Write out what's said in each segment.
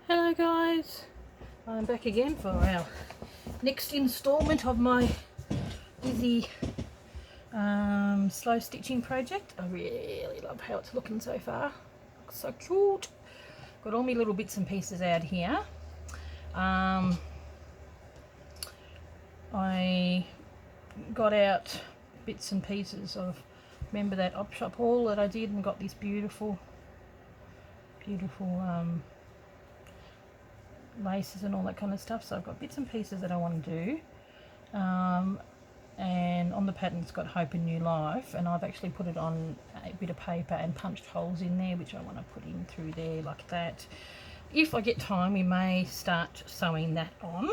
Hello guys, I'm back again for our next instalment of my busy slow stitching project. I really love how it's looking so far. Looks so cute. Got all my little bits and pieces out here. I got out bits and pieces of, remember that op shop haul that I did, and got this beautiful laces and all that kind of stuff. So I've got bits and pieces that I want to do, and on the pattern it's got Hope and New Life, and I've actually put it on a bit of paper and punched holes in there, which I want to put in through there like that. If I get time, we may start sewing that on.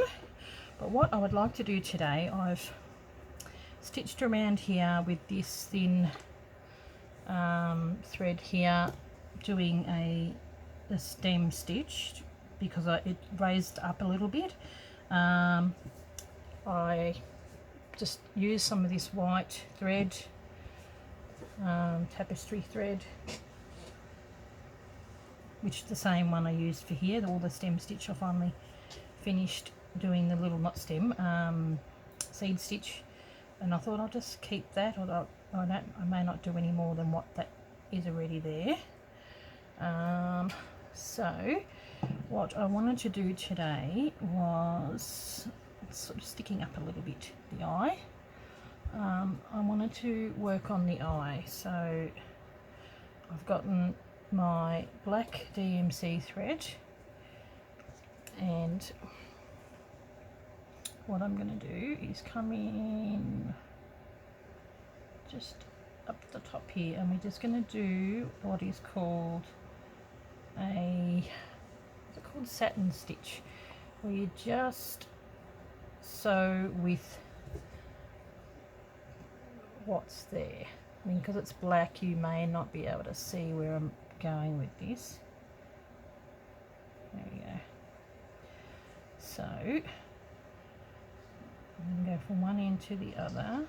But what I would like to do today, I've stitched around here with this thin thread here, doing a stem stitch because it raised up a little bit. I just used some of this white thread, tapestry thread, which is the same one I used for here. All the stem stitch, I finally finished doing the little, not stem, seed stitch, and I thought I'll just keep that, or I may not do any more than what that is already there. So what I wanted to do today was, it's sort of sticking up a little bit, the eye. I wanted to work on the eye, so I've gotten my black DMC thread, and what I'm going to do is come in just up the top here, and we're just going to do what is called satin stitch, where you just sew with what's there. I mean, because it's black, you may not be able to see where I'm going with this. There we go. So I'm going to go from one end to the other.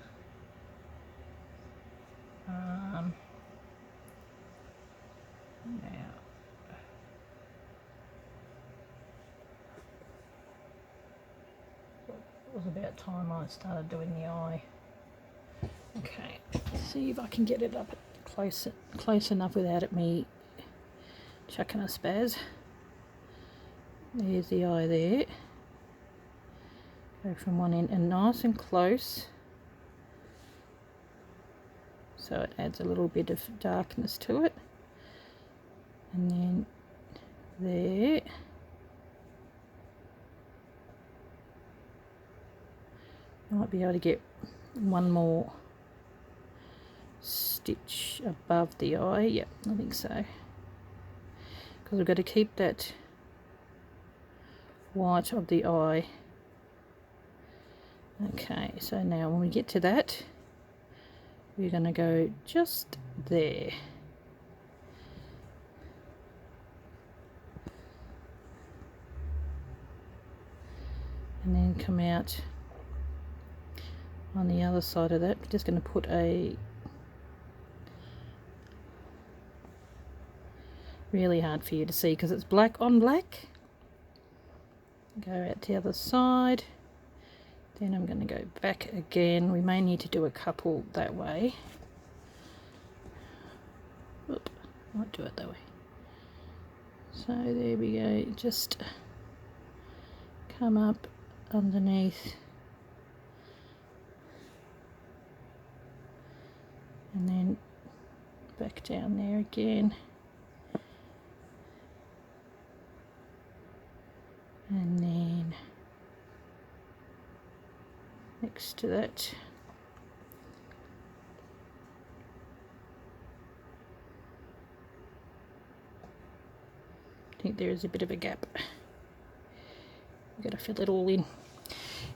Now it was about time I started doing the eye. Okay, let's see if I can get it up close enough without it me chucking a spaz. There's the eye there. Go from one end and nice and close, so it adds a little bit of darkness to it. And then there. I might be able to get one more stitch above the eye. Yep, I think so. Because we've got to keep that white of the eye. Okay, so now when we get to that, we're going to go just there. And then come out on the other side of that. We're just going to put a, really hard for you to see because it's black on black. Go out to the other side. Then I'm going to go back again. We may need to do a couple that way. Oop, might do it that way. So there we go. Just come up underneath. And then back down there again. And then next to that. I think there is a bit of a gap. I've got to fill it all in.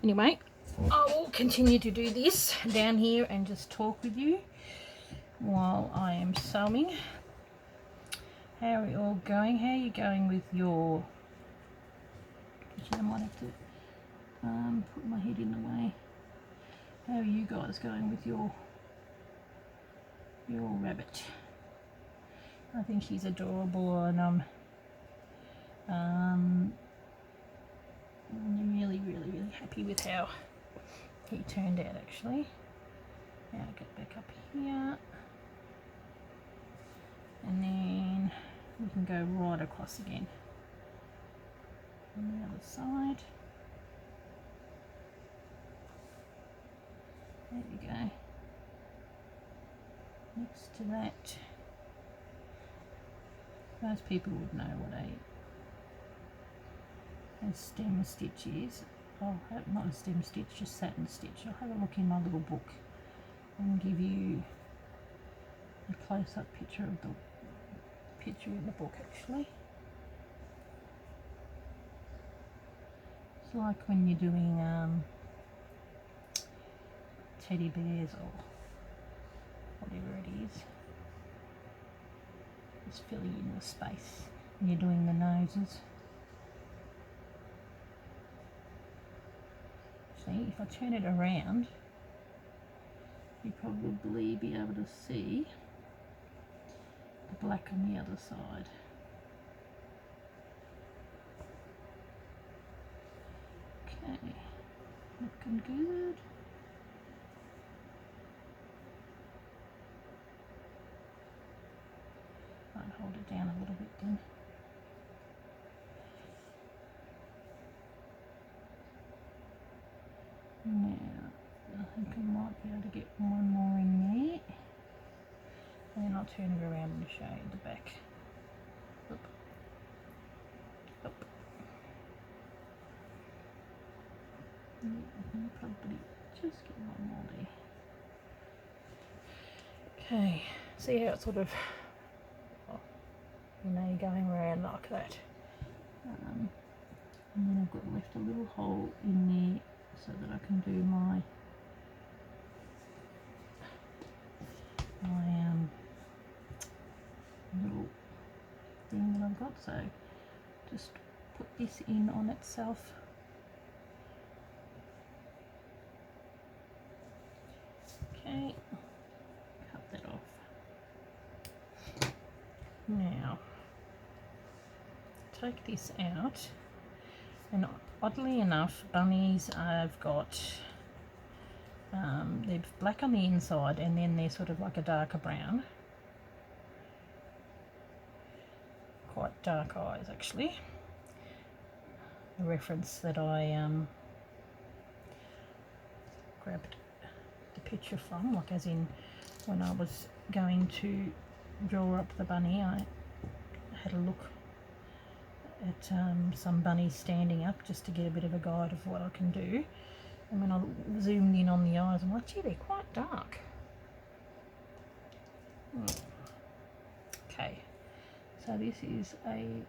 Anyway, I will continue to do this down here and just talk with you while I am sewing. How are we all going? How are you going with your... Actually, I might have to put my head in the way. How are you guys going with your rabbit? I think she's adorable, and happy with how he turned out actually. Now get back up here, and then we can go right across again on the other side. There we go. Next to that, most people would know what a stem stitch is. Oh, not a stem stitch, just satin stitch. I'll have a look in my little book and give you a close-up picture of the picture in the book actually. It's like when you're doing teddy bears or whatever it is. Just filling in the space when you're doing the noses. See, if I turn it around, you'll probably be able to see the black on the other side. Okay, looking good. I'll hold it down a little bit then. Now, I think I might be able to get one more in there. And then I'll turn it around and show you the back. Up. Up. Yeah, I can probably just get one more there. Okay, see how it's sort of, you know, you're going around like that. And then I've got left a little hole in there so that I can do my little thing that I've got. So just put this in on itself. Okay, cut that off. Now take this out, and oddly enough, bunnies I've got they're black on the inside and then they're sort of like a darker brown, quite dark eyes actually. The reference that I grabbed the picture from, like as in when I was going to draw up the bunny, I had a look at some bunnies standing up just to get a bit of a guide of what I can do. And when I zoomed in on the eyes, I'm like, gee, they're quite dark. Okay, so this is a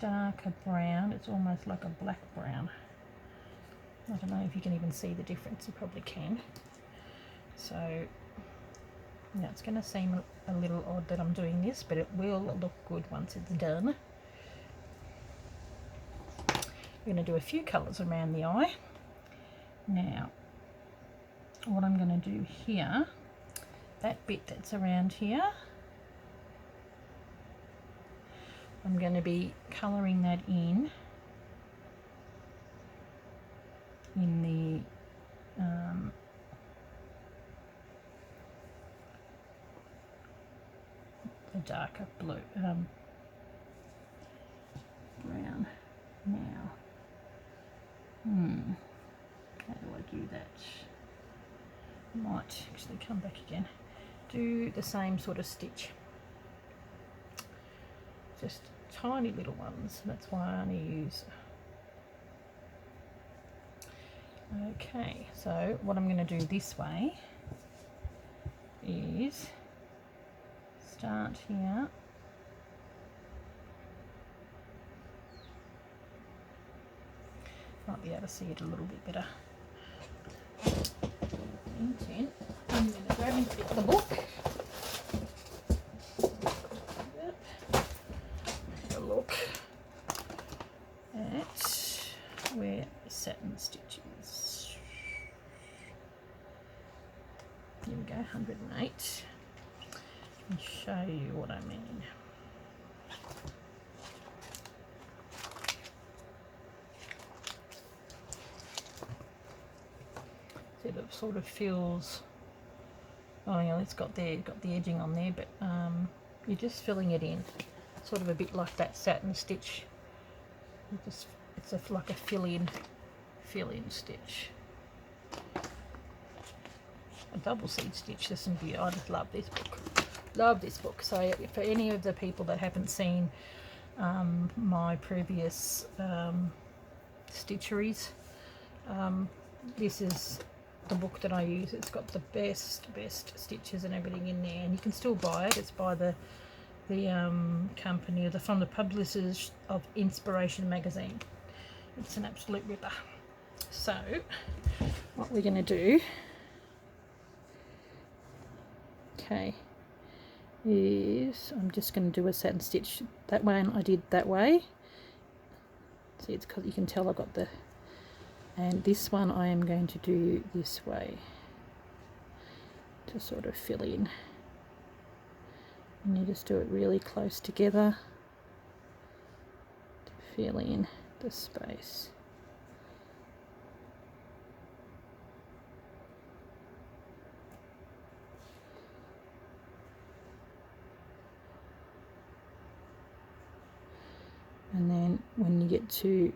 darker brown. It's almost like a black brown. I don't know if you can even see the difference. You probably can. So, yeah, it's going to seem a little odd that I'm doing this, but it will look good once it's done. We're going to do a few colours around the eye. Now, what I'm going to do here, that bit that's around here, I'm going to be colouring that in the darker blue, brown. Now, how do I do that? Might actually come back again. Do the same sort of stitch. Just tiny little ones. That's why I only use. Okay, so what I'm going to do this way is start here. Might be able to see it a little bit better. Intent. I'm going to grab into the book. Yep. Have a look at where the satin stitch is. Here we go, 108. Let me show you what I mean. sort of feels, oh yeah, it's got the edging on there, but you're just filling it in, sort of a bit like that satin stitch. It's like a fill-in stitch, a double seed stitch. There's some beauty. I just love this book. So for any of the people that haven't seen my previous stitcheries, this is the book that I use. It's got the best stitches and everything in there, and you can still buy it. It's by the company, from the publishers of Inspiration magazine. It's an absolute ripper. So what we're going to do, okay, is I'm just going to do a satin stitch that way, and I did that way. See, it's because you can tell I've got the, and this one I am going to do this way to sort of fill in, and you just do it really close together to fill in the space. And then when you get to,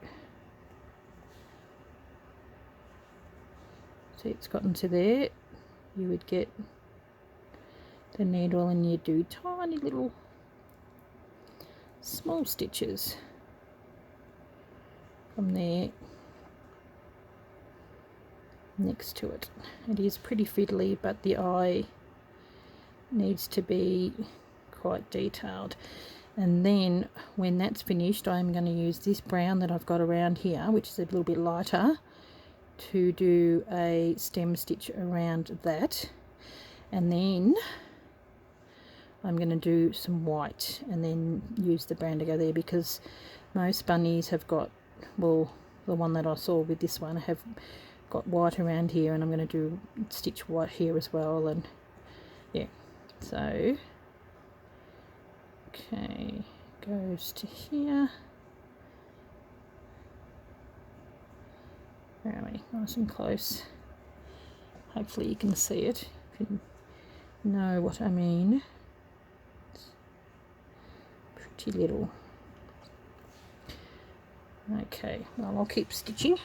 see, it's gotten to there, you would get the needle and you do tiny little small stitches from there next to it. It is pretty fiddly, but the eye needs to be quite detailed. And then when that's finished, I'm going to use this brown that I've got around here, which is a little bit lighter, to do a stem stitch around that. And then I'm going to do some white and then use the brown to go there, because most bunnies have got, well, the one that I saw with this one have got white around here, and I'm going to do stitch white here as well. And yeah, so okay, goes to here. Where are we? Nice and close. Hopefully you can see it, if you know what I mean. It's pretty little. Okay, well, I'll keep stitching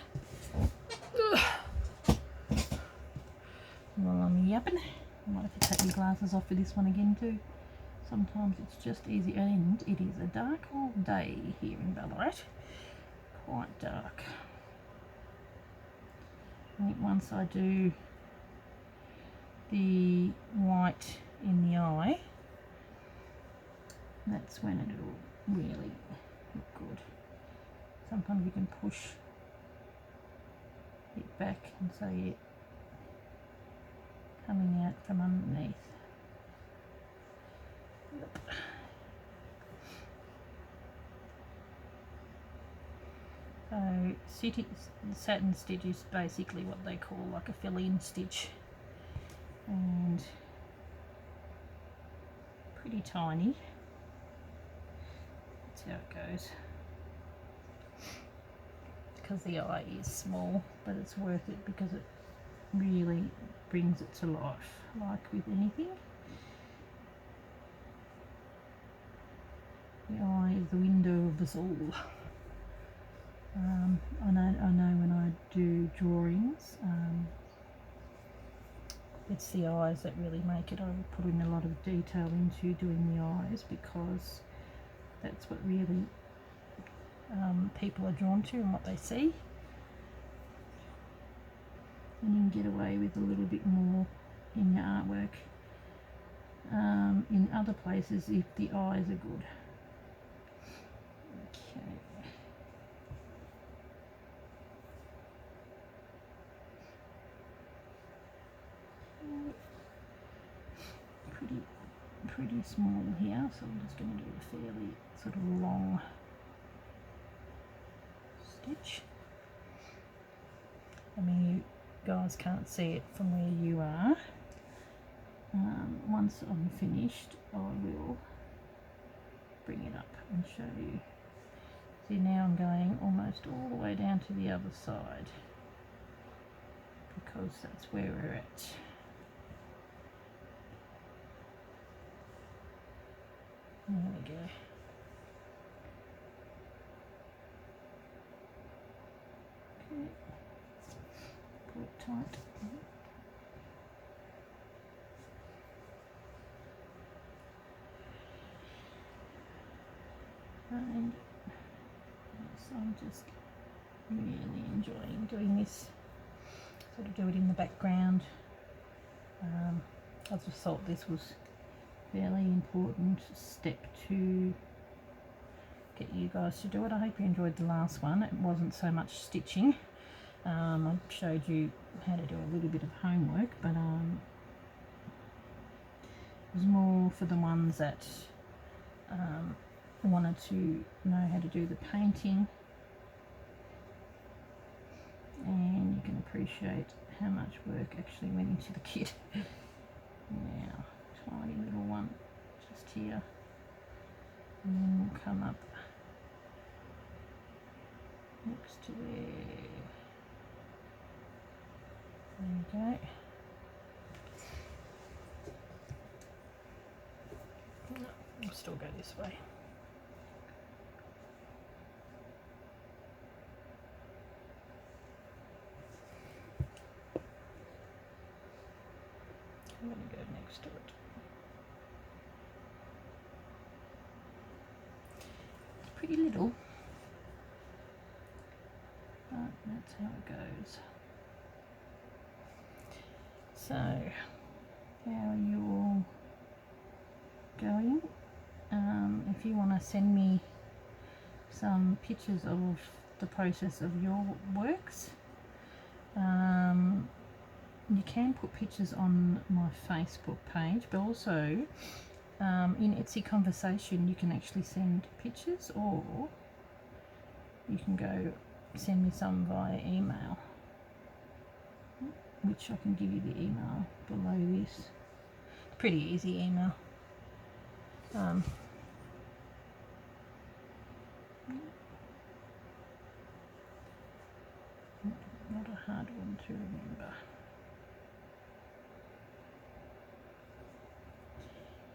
while I'm yapping. I might have to take my glasses off for this one again too. Sometimes it's just easy, and it is a dark old day here in Ballarat. Quite dark. I think once I do the white in the eye, that's when it'll really look good. Sometimes you can push it back and see it coming out from underneath. Yep. So satin stitch is basically what they call like a fill-in stitch, and pretty tiny. That's how it goes, because the eye is small, but it's worth it because it really brings it to life, like with anything. The eye is the window of the soul. I know when I do drawings, it's the eyes that really make it. I put in a lot of detail into doing the eyes, because that's what really people are drawn to and what they see. And you can get away with a little bit more in your artwork in other places if the eyes are good. Okay. Pretty small here, so I'm just going to do a fairly sort of long stitch. I mean, you guys can't see it from where you are. Once I'm finished, I will bring it up and show you. See, now I'm going almost all the way down to the other side, because that's where we're at. There we go. Okay. Pull it tight. And yes, I'm just really enjoying doing this. Sort of do it in the background. I just thought this was a fairly important step to get you guys to do it. I hope you enjoyed the last one. It wasn't so much stitching. I showed you how to do a little bit of homework, but it was more for the ones that wanted to know how to do the painting, and you can appreciate how much work actually went into the kit. Now, tiny little one just here, and then we'll come up next to there. There we go. No, we'll still go this way. I'm going to go next to it. It's pretty little, but that's how it goes. So, how are you all going? If you want to send me some pictures of the process of your works, you can put pictures on my Facebook page, but also in Etsy Conversation you can actually send pictures, or you can go send me some via email, which I can give you the email below this. Pretty easy email. Not a hard one to remember.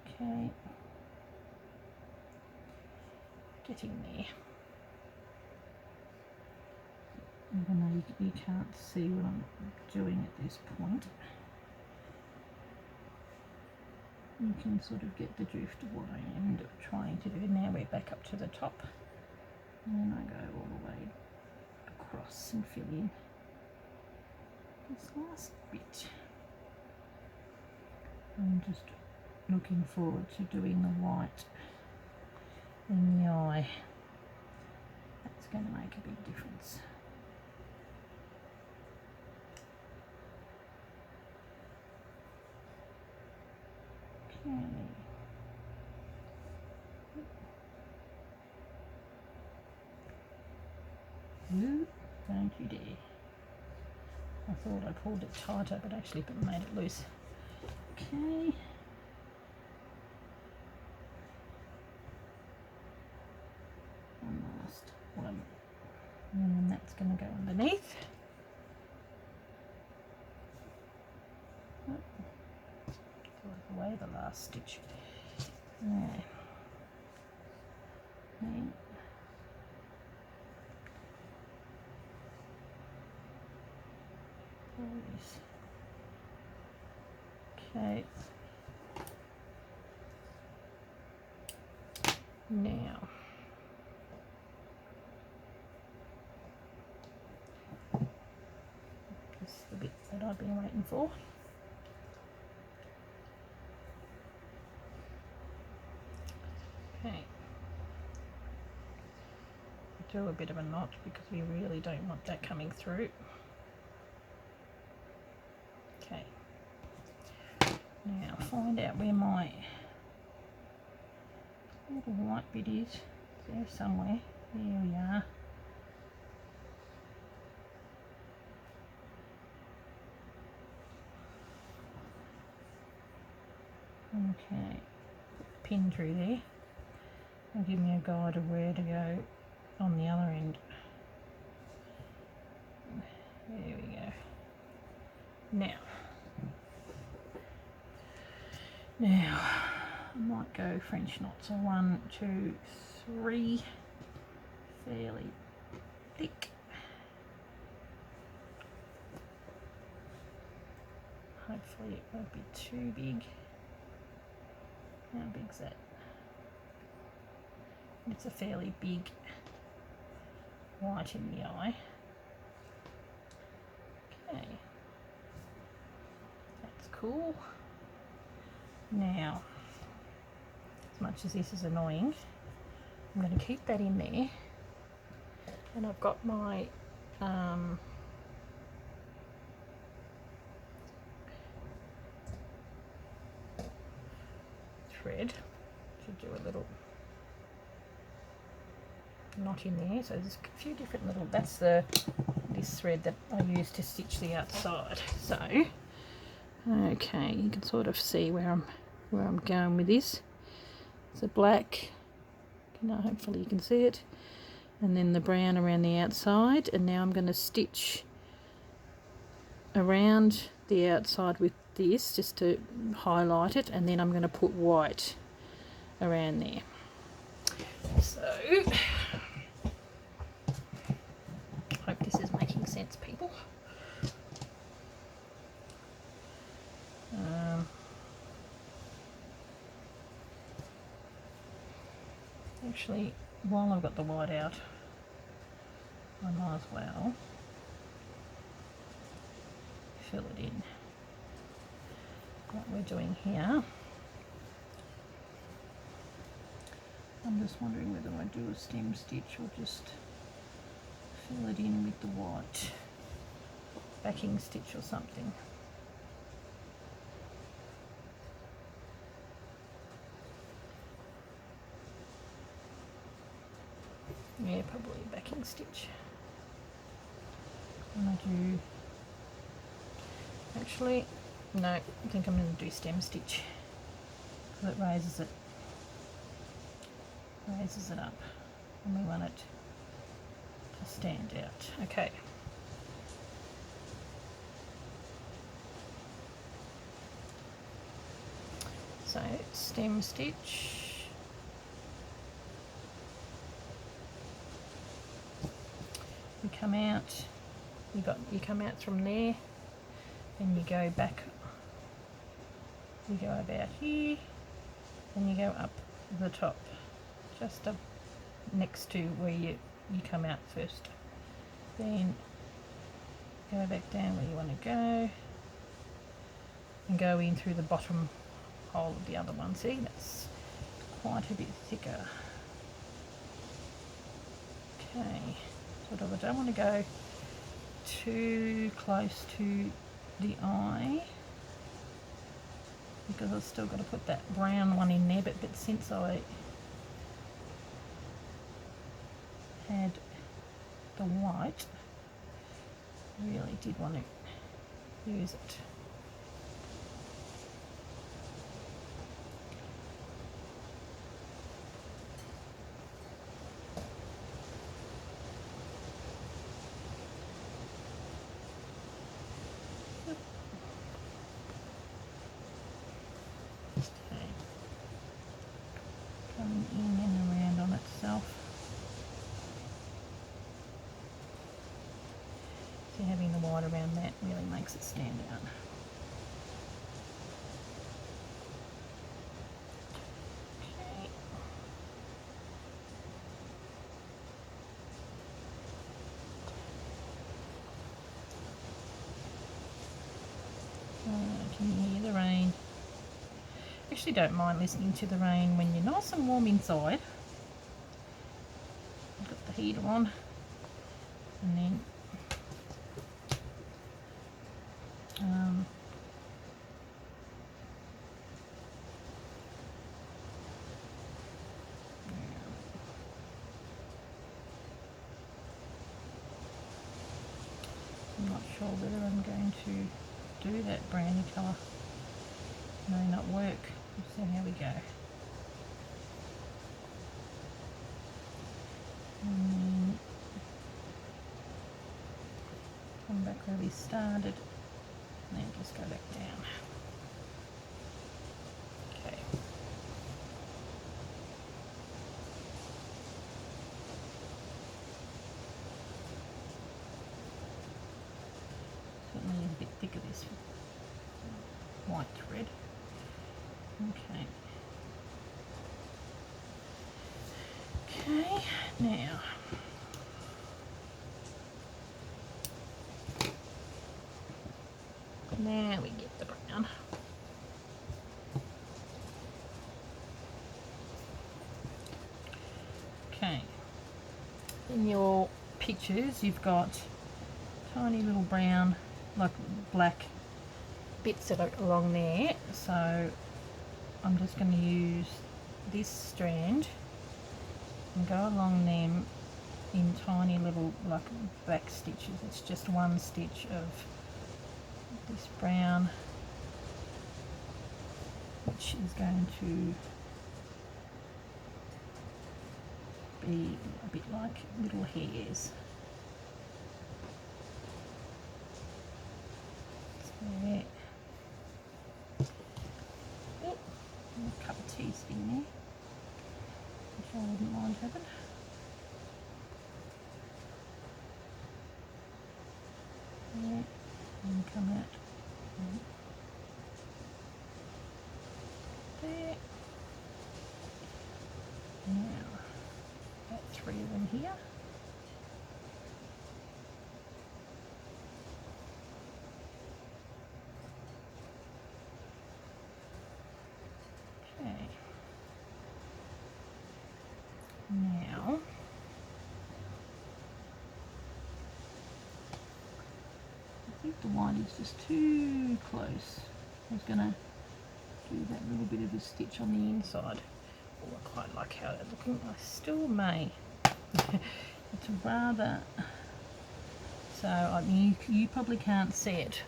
Okay, getting there. Even though you can't see what I'm doing at this point, you can sort of get the drift of what I am trying to do. Now we're back up to the top, and then I go all the way across and fill in this last bit. I'm just looking forward to doing the white in the eye. That's going to make a big difference. Okay. Ooh, don't you dare. I thought I pulled it tighter, but actually made it loose. Okay. And last one. And then that's going to go underneath. Away the last stitch. There. Then this. Okay. Now this is the bit that I've been waiting for. Okay, do a bit of a knot because we really don't want that coming through. Okay, now find out where my little white bit is. It's there somewhere. There we are. Okay, pin through there. And give me a guide of where to go on the other end. There we go. Now I might go French knots. So 1, 2, 3, fairly thick. Hopefully it won't be too big. How big's that? It's a fairly big white in the eye. Okay, that's cool. Now, as much as this is annoying, I'm going to keep that in there, and I've got my thread to do a little knot in there. So there's a few different little, that's this thread that I use to stitch the outside. So okay, you can sort of see where I'm going with this. It's a black, hopefully you can see it, and then the brown around the outside, and now I'm going to stitch around the outside with this just to highlight it, and then I'm going to put white around there. So hope this is making sense, people. Actually, while I've got the white out, I might as well fill it in. What we're doing here, I'm just wondering whether I do a stem stitch or just fill it in with the white backing stitch or something. Yeah, probably a backing stitch. And I do, actually, no, I think I'm going to do stem stitch because it raises it up, and we want it to stand out. Okay. So stem stitch. You come out, you come out from there, and you go back, you go about here, and you go up the top, just up next to where you come out first. Then go back down where you want to go, and go in through the bottom hole of the other one. See, that's quite a bit thicker. Okay. Sort of, I don't want to go too close to the eye because I've still got to put that brown one in there, but since I had the white, I really did want to use it. In and around on itself. So having the white around that really makes it stand out. Okay. Can you hear the rain? Actually don't mind listening to the rain when you're nice and warm inside. I've got the heater on, and then I'm not sure whether I'm going to do that brownie colour. May not work. So here we go. And then come back where we started, and then just go back down. white thread. Okay. Okay, now we get the brown. Okay, in your pictures you've got tiny little brown, like black bits that are along there, so I'm just going to use this strand and go along them in tiny little like back stitches. It's just one stitch of this brown, which is going to be a bit like little hairs. So there. Oh, a cup of tea's in there, which I wouldn't mind having. Yeah, and come out there. Now, about 3 of them here. Okay. Now, I think the white is just too close. I was going to do that little bit of a stitch on the inside. Oh, I quite like how it's looking. I still may. It's rather, so I mean you probably can't see it,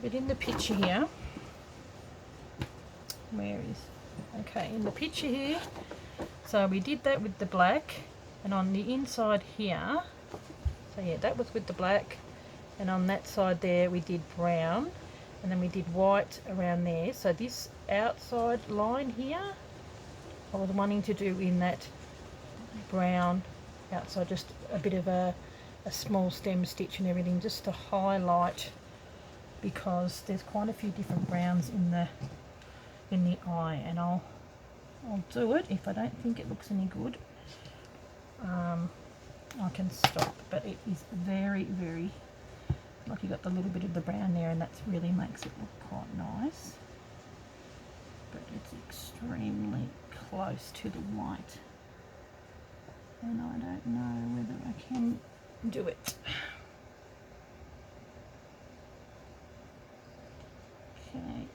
but in the picture here, where is, okay, in the picture here, so we did that with the black, and on the inside here, so yeah, that was with the black, and on that side there we did brown, and then we did white around there. So this outside line here I was wanting to do in that brown outside, just a bit of a small stem stitch and everything, just to highlight, because there's quite a few different browns in the eye, and I'll do it. If I don't think it looks any good, I can stop, but it is very, very, like you got the little bit of the brown there, and that really makes it look quite nice, but it's extremely close to the white, and I don't know whether I can do it. Okay.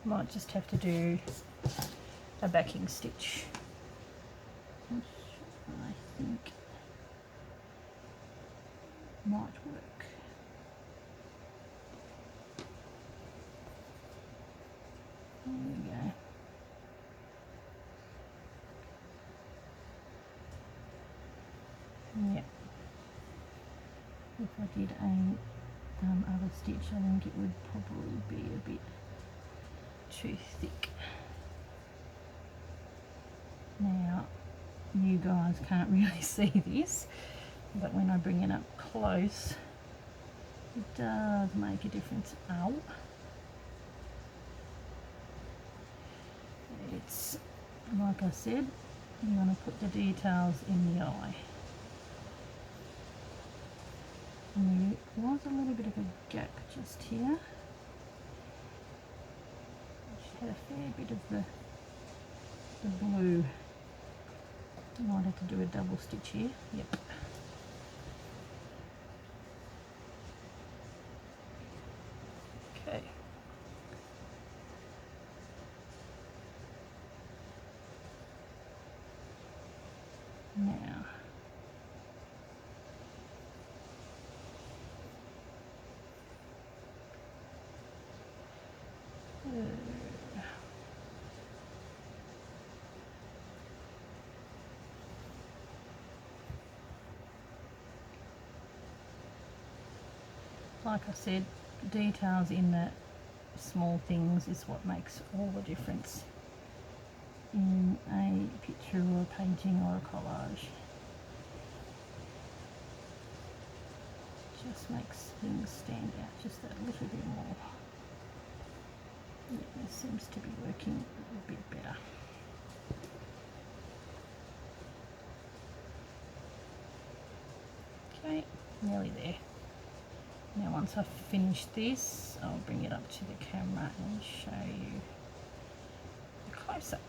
Might just have to do a backing stitch, which I think might work. There we go. Yep. If I did a other stitch, I think it would probably be a bit too thick. Now, you guys can't really see this, but when I bring it up close, it does make a difference. Ow. It's, like I said, you want to put the details in the eye. And there was a little bit of a gap just here. Had a fair bit of the blue. Might have to do a double stitch here. Yep. Okay. Now, like I said, details in the small things is what makes all the difference. in a picture or a painting or a collage. Just makes things stand out just that little bit more. Yeah, this seems to be working a bit better. Okay, nearly there. Now once I've finished this, I'll bring it up to the camera and show you the close-up.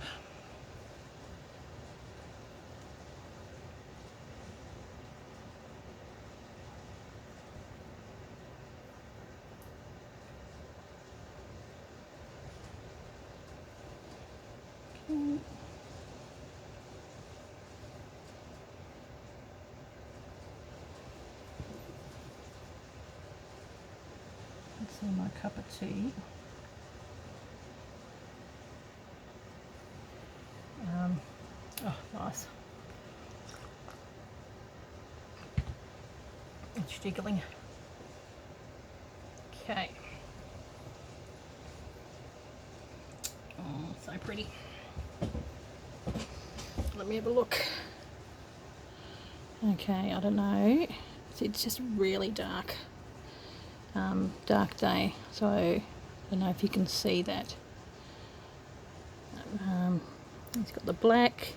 Okay. See my cup of tea. Oh, nice. It's jiggling. Okay. Oh, so pretty. Let me have a look. Okay, I don't know. It's just really dark. Dark day, so I don't know if you can see that. It's got the black,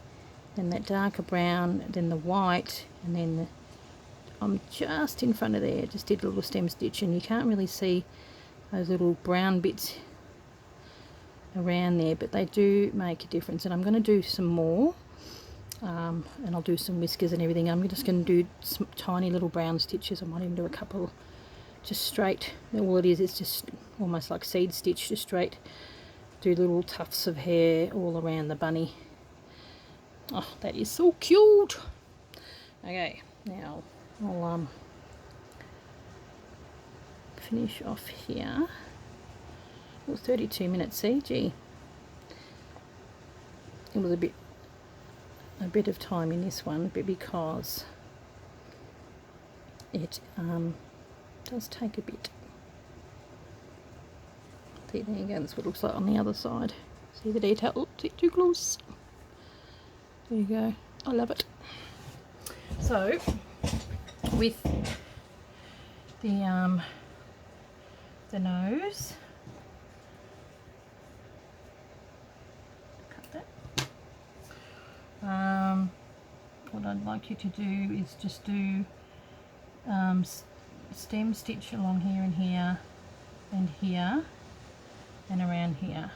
then that darker brown, then the white, and then I'm just in front of there, just did a little stem stitch, and you can't really see those little brown bits around there, but they do make a difference. And I'm going to do some more, and I'll do some whiskers and everything. I'm just going to do some tiny little brown stitches. I might even do a couple just straight. All it is, it's just almost like seed stitch, just straight. Do little tufts of hair all around the bunny. Oh, that is so cute. Okay, now I'll finish off here. It was 32 minutes, see, gee. It was a bit of time in this one, but because it does take a bit. See, there you go, that's what it looks like on the other side. See the detail? Oh, too close. There you go. I love it. So, with the nose, cut that. What I'd like you to do is just do stem stitch along here and here and here and around here.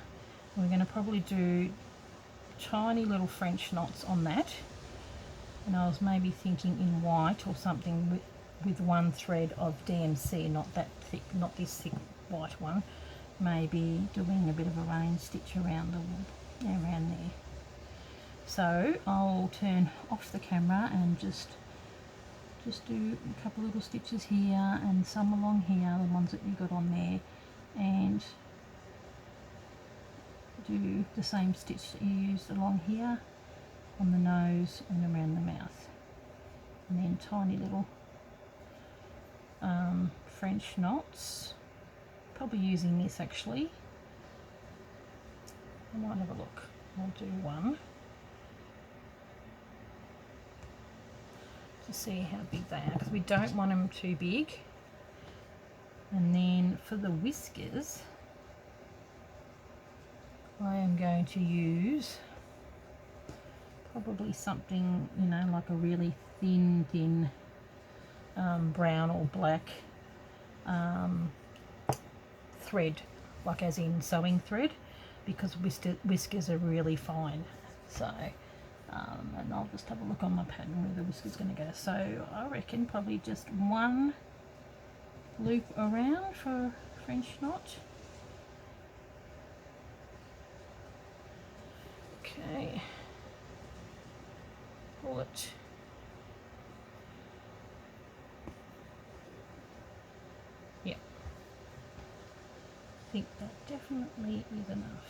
We're going to probably do tiny little French knots on that, and I was maybe thinking in white or something with one thread of DMC, not that thick, not this thick white one, maybe doing a bit of a running stitch around around there. So I'll turn off the camera and just do a couple little stitches here and some along here, the ones that you got on there, and do the same stitch that you used along here on the nose and around the mouth, and then tiny little French knots. Probably using this actually. I might have a look. I'll do one to see how big they are, because we don't want them too big. And then for the whiskers, I am going to use probably something, you know, like a really thin brown or black thread, like as in sewing thread, because whiskers are really fine. So and I'll just have a look on my pattern where the whisker's going to go. So I reckon probably just one loop around for a French knot. Okay, pull it. Yeah, I think that definitely is enough.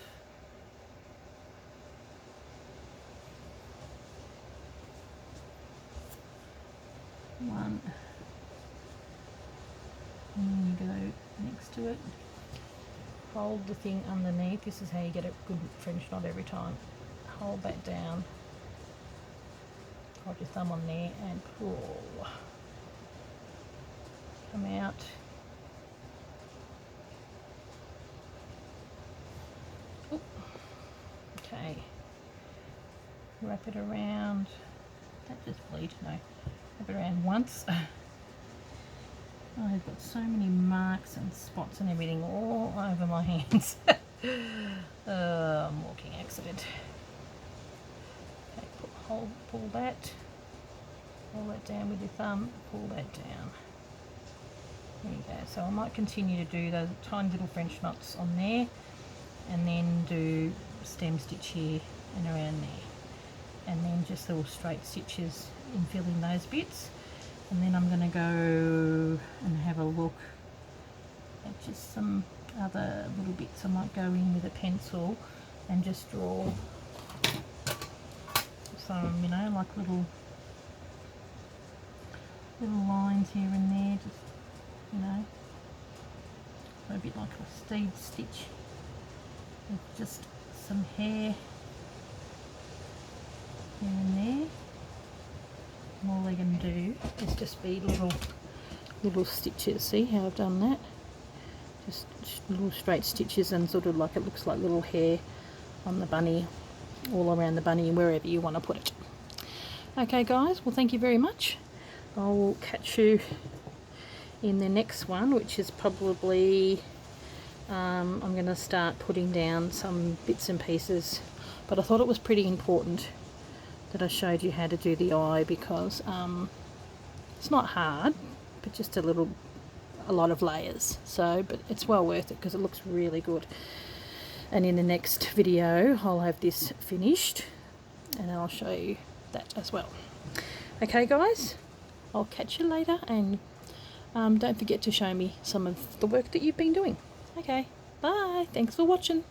One, and then you go next to it. Hold the thing underneath. This is how you get a good French knot every time. hold that down. Hold your thumb on there and pull. Come out. Oop. Okay. Wrap it around. That just bleed? No. Wrap it around once. I've got so many marks and spots and everything all over my hands. Walking accident. Okay, pull that. Pull that down with your thumb. Pull that down. There you go. So I might continue to do those tiny little French knots on there, and then do stem stitch here and around there, and then just little straight stitches in filling those bits. And then I'm going to go and have a look at just some other little bits. I might go in with a pencil and just draw some, you know, like little lines here and there, just, you know, a bit like a steed stitch with just some hair here and there. And all they're going to do is just be little stitches. See how I've done that? Just little straight stitches, and sort of like it looks like little hair on the bunny, all around the bunny, wherever you want to put it. Okay guys, well thank you very much. I will catch you in the next one, which is probably I'm going to start putting down some bits and pieces, but I thought it was pretty important that I showed you how to do the eye, because it's not hard, but just a lot of layers. So, but it's well worth it because it looks really good. And in the next video I'll have this finished and I'll show you that as well. Okay guys, I'll catch you later, and don't forget to show me some of the work that you've been doing. Okay, bye, thanks for watching.